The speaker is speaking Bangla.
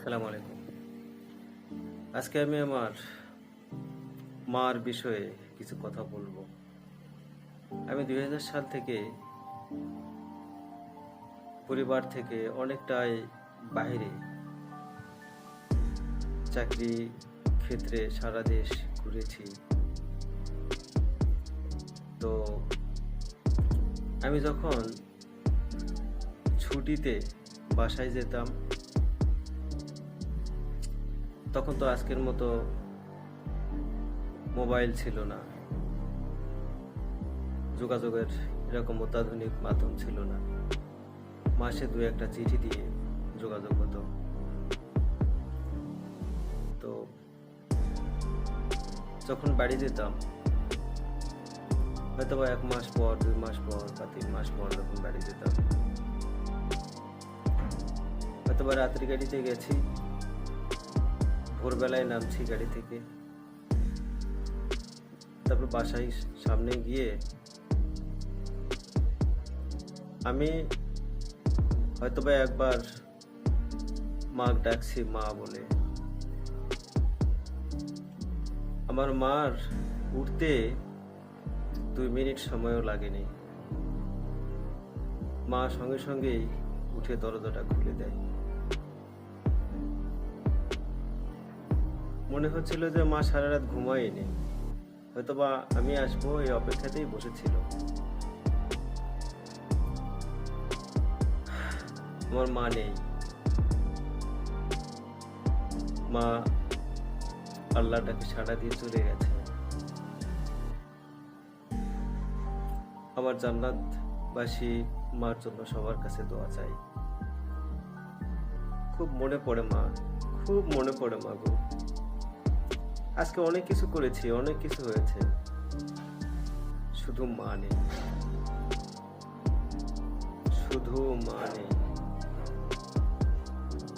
আসসালামু আলাইকুম। আজকে আমি আমার মার বিষয়ে কিছু কথা বলবো। আমি 2000 সাল থেকে পরিবার থেকে অনেকটাই বাইরে চাকরি ক্ষেত্রে সারা দেশ ঘুরেছি। তো আমি যখন ছুটিতে বাসায় যেতাম, তখন তো আজকের মতো মোবাইল ছিল না, যোগাযোগের এরকম অত্যাধুনিক মাধ্যম ছিল না। মাসে 2-1টা চিঠি দিয়ে যোগাযোগ হতো। তো যখন বাড়ি যেতাম, হয়তো বা 1 মাস পর, 2 মাস পর বা 3 মাস পর যখন বাড়ি যেতাম, হয়তো বা রাত্রি গাড়িতে গেছি, ভোরবেলায় নামছি গাড়ি থেকে, তারপর বাসায় সামনে গিয়ে আমি হয়তো বা একবার মা ডাকছি মা বলে। আমার মার উঠতে 2 মিনিট সময়ও লাগেনি। মা সঙ্গে সঙ্গেই উঠে দরজাটা খুলে দেয়। মনে হচ্ছিল যে মা সারা রাত ঘুমায়নি, হয়তোবা আমি আসবো এই অপেক্ষাতেই বসেছিল। আমার মা নেই, মা আল্লাহটাকে সাড়া দিয়ে চলে গেছে। আমার জান্নাতবাসী মার জন্য সবার কাছে দোয়া চাই। খুব মনে পড়ে মা, খুব মনে পড়ে মা গো। আজকে অনেক কিছু করেছি, অনেক কিছু হয়েছে, শুধু মা নেই, শুধু মা নেই।